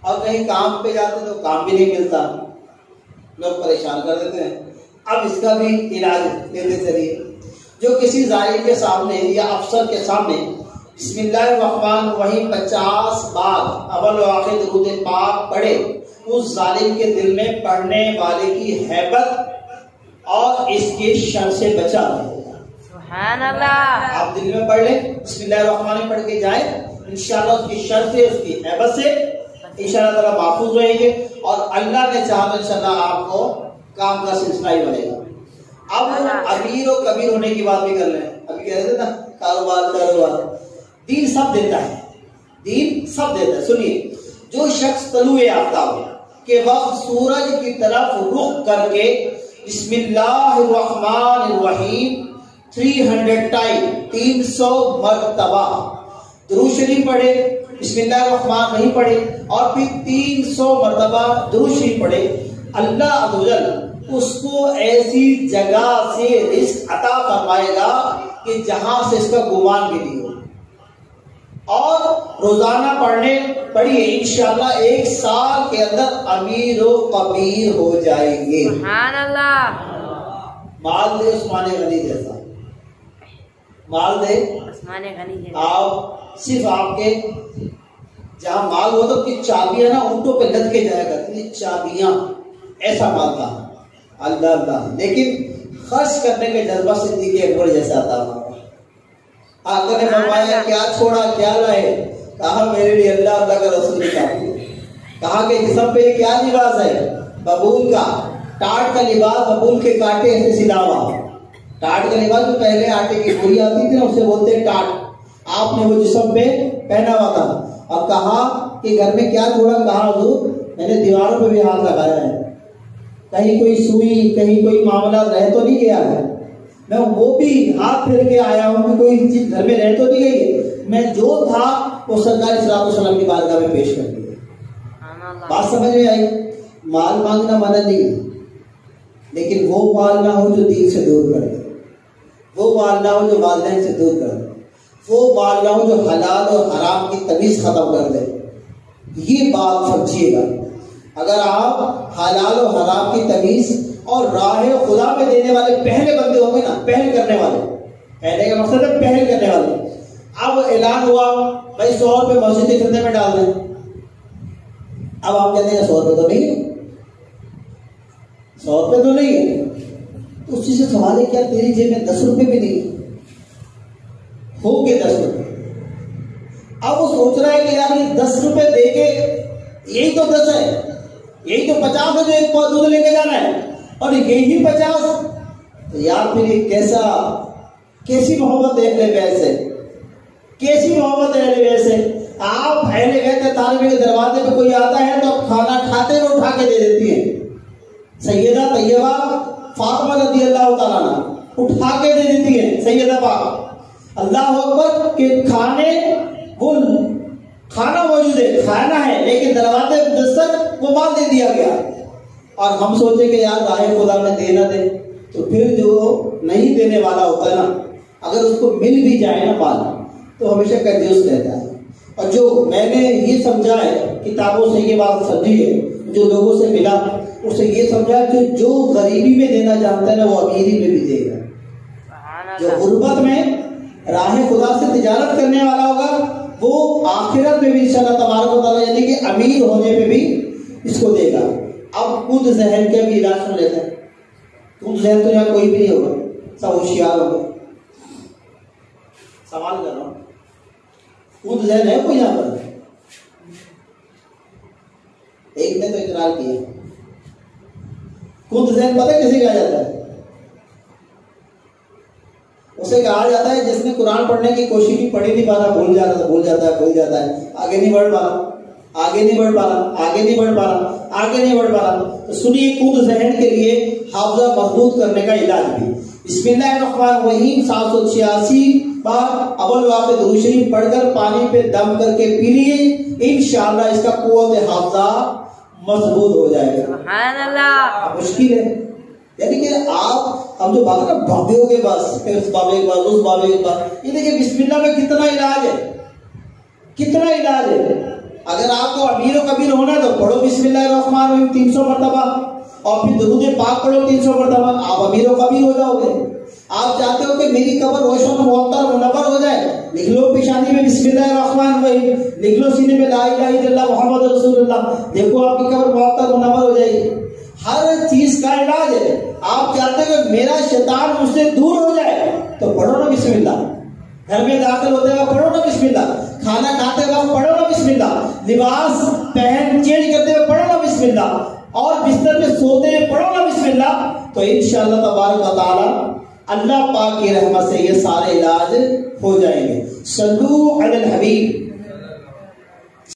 اور کہیں کام پہ جاتے تو کام بھی نہیں ملتا، لوگ پریشان کر دیتے ہیں۔ اب اس کا بھی علاج دیتے چلیے۔ جو کسی ظالم کے سامنے یا افسر کے سامنے بسم اللہ الرحمن الرحیم 50 بار اول و آخر درود پاک پڑھے، اس ظالم کے دل میں پڑھنے والے کی ہیبت اور اس کے شر سے بچا رہے گا۔ سبحان اللہ۔ آپ دل میں پڑھ لیں، بسم اللہ الرحمن الرحیم پڑھ کے جائیں، انشاءاللہ اس کی شر سے، اس کی ہیبت سے انشاءاللہ تعالیٰ محفوظ رہیں گے، اور اللہ نے چاہا تو انشاءاللہ آپ کو کام کا سلسلہ ہی بنے گا۔ اب امیر و کبیر ہونے کی بات بھی کر لیں۔ ابھی کہہ رہے تھے نا کاروبار، دین سب دیتا ہے، دین سب دیتا ہے۔ سنیے، جو شخص طلوع آفتاب کے وقت سورج کی طرف رخ کر کے بسم اللہ الرحمن الرحیم 300 ٹائم 300 مرتبہ درود شریف پڑھے، بسم اللہ الرحمن الرحیم پڑھے، اور پھر 300 مرتبہ درود شریف پڑھے، اللہ عز و جل اس کو ایسی جگہ سے رزق عطا فرمائے گا کہ جہاں سے اس کا گمان بھی نہیں ہو، اور روزانہ پڑھیے انشاءاللہ 1 سال کے اندر امیر و کبیر ہو جائیں گے۔ سبحان اللہ۔ مال دے عثمان غنی جیسا، مال دے عثمان غنی جیسا۔ آپ صرف آپ کے جہاں مال ہو تو کہ چابیاں نا اونٹوں پہ لد کے جایا کرتی ہیں، چابیاں، ایسا مال تھا اللہ اللہ، لیکن خرچ کرنے کے جذبہ صدیق اکبر جیسا تھا۔ آقا نے فرمایا کیا چھوڑا کیا لائے؟ کہا میرے لیے اللہ اللہ کا رسول چاہیے۔ کہا کہ جسم پہ کیا لباس ہے؟ ببول کا، ٹاٹ کا لباس، ببول کے کانٹے سے سلا ہوا۔ ٹاٹ کا لباس جو پہلے آٹے کی پوری آتی تھی نا اسے بولتے ہیں ٹاٹ، آپ نے وہ جسم پہ پہنا ہوا تھا۔ اور کہا کہ گھر میں کیا چھوڑا؟ کہا حضور میں نے دیواروں پہ بھی ہاتھ لگایا ہے، کہیں کوئی سوئی کہیں کوئی معاملہ رہ تو نہیں گیا ہے، میں وہ بھی ہاتھ پھیر کے آیا ہوں کہ کوئی چیز گھر میں رہ تو نہیں گئی، میں جو تھا وہ سرکار صلی اللہ علیہ وسلم کی بارگاہ میں پیش کر دیا۔ بات سمجھ میں آئی؟ مال مانگنا منع نہیں، لیکن وہ مال نہ ہو جو دین سے دور کر دے، وہ مال نہ ہو جو والدین سے دور کر دے، وہ مال نہ ہو جو حلال اور حرام کی تمیز ختم کر دے۔ یہ بات سمجھیے گا، اگر آپ حلال و حرام کی تمیز اور راہ خدا میں دینے والے پہلے بندے ہوں گے نا، پہل کرنے والے، پہلے کا مقصد ہے پہل کرنے والے۔ اب اعلان ہوا بھائی 100 روپے مسجد کے خدمت میں ڈال دیں، اب آپ کہتے ہیں 100 روپے تو نہیں ہے، 100 روپے تو نہیں ہے، تو اس چیز سے سوال ہے کیا تیری جیب میں 10 روپے بھی نہیں ہو گے 10 روپے؟ اب وہ سوچ رہا ہے کہ یار یہ 10 روپے دے کے یہی تو 10 ہے، یہی تو 50 ہے جو ایک پاؤ دودھ لے کے جانا ہے، اور یہی 50، تو یار پھر یہ کیسی محبت ہے اہل بیت سے، کیسی محبت ہے اہل بیت سے؟ آپ اہل بیت طالب کے دروازے پہ کوئی آتا ہے تو آپ کھانا کھاتے ہوئے اٹھا کے دے دیتی ہیں۔ سیدہ طیبہ فاطمہ رضی اللہ تعالیٰ عنہ اٹھا کے دے دیتی ہیں، سیدہ پاک اللہ اکبر، کہ کھانا موجود ہے، کھانا ہے، لیکن دروازے پہ دستک وہ مال دے دیا گیا۔ اور ہم سوچے کہ یار راہ خدا میں دے نہ دے، تو پھر جو نہیں دینے والا ہوتا ہے نا، اگر اس کو مل بھی جائے نا مال تو ہمیشہ کنجوس رہتا ہے۔ اور جو میں نے یہ سمجھا ہے، کتابوں سے یہ بات سمجھی ہے، جو لوگوں سے ملا اس سے یہ سمجھا کہ جو غریبی میں دینا چاہتا ہے نا وہ امیری میں بھی دے گا، جو غربت میں راہ خدا سے تجارت کرنے والا ہوگا وہ آخرت میں بھی انشاءاللہ تبارک و تعالیٰ یعنی کہ امیر ہونے پہ بھی اس کو دے گا۔ اب خود ذہن کا بھی علاج سن لیتے ہیں۔ خود ذہن تو یہاں کوئی بھی نہیں ہوگا، سب ہوشیار ہوگا۔ سوال کر رہا ہوں، خود ذہن ہے کوئی یہاں پر؟ ایک نے تو اقرار کیا۔ خود ذہن پتہ کسے کہا جاتا ہے؟ اسے کہا جاتا ہے جس نے قرآن پڑھنے کی کوشش کی، پڑھ ہی نہیں پا رہا، بھول جاتا ہے، آگے نہیں بڑھ پا رہا۔ تو سنیے خود ذہن کے لیے حافظہ مضبوط کرنے کا علاج بھی۔ بسم اللہ الرحمن الرحیم 786 بار اول واقع درود شریف پڑھ کر پانی پہ دم کر کے پی لیے، انشاءاللہ اس کا قوت حافظہ مضبوط ہو جائے گا۔ سبحان اللہ۔ مشکل ہے یعنی کہ آپ ہم جو بات نا بابے ہو گئے، بس اس بابے کے بعد اس بابے کے بعد، یہ دیکھیں بسم اللہ میں کتنا علاج ہے، کتنا علاج ہے۔ اگر آپ کو امیر و کبیر ہونا ہے تو پڑھو بسم اللہ الرحمن الرحیم 300 مرتبہ اور پھر درود پاک پڑھو 300 مرتبہ، آپ امیر و کبیر ہو جاؤ گے۔ آپ چاہتے ہو کہ میری قبر روشن معطر منور ہو جائے، لکھ لو پیشانی میں بسم اللہ الرحمن الرحیم، لکھ لو سینے میں لا الہ الا اللہ محمد رسول اللہ، دیکھو آپ کی قبر معطر منور ہو جائے گی۔ ہر چیز کا علاج ہے۔ آپ چاہتے ہیں کہ میرا شیطان مجھ سے دور ہو جائے تو پڑھو نا بسم اللہ، گھر میں داخل ہوتے وقت پڑھو نا بسم اللہ، کھانا کھاتے وقت پڑھو نا بسم اللہ، لباس پہن چینج کرتے ہوئے پڑھو نا بسم اللہ، اور بستر میں سوتے ہوئے پڑھو نا بسم اللہ، تو انشاءاللہ تبارک و تعالی اللہ پاک کی رحمت سے یہ سارے علاج ہو جائیں گے۔ صلو علی الحبیب۔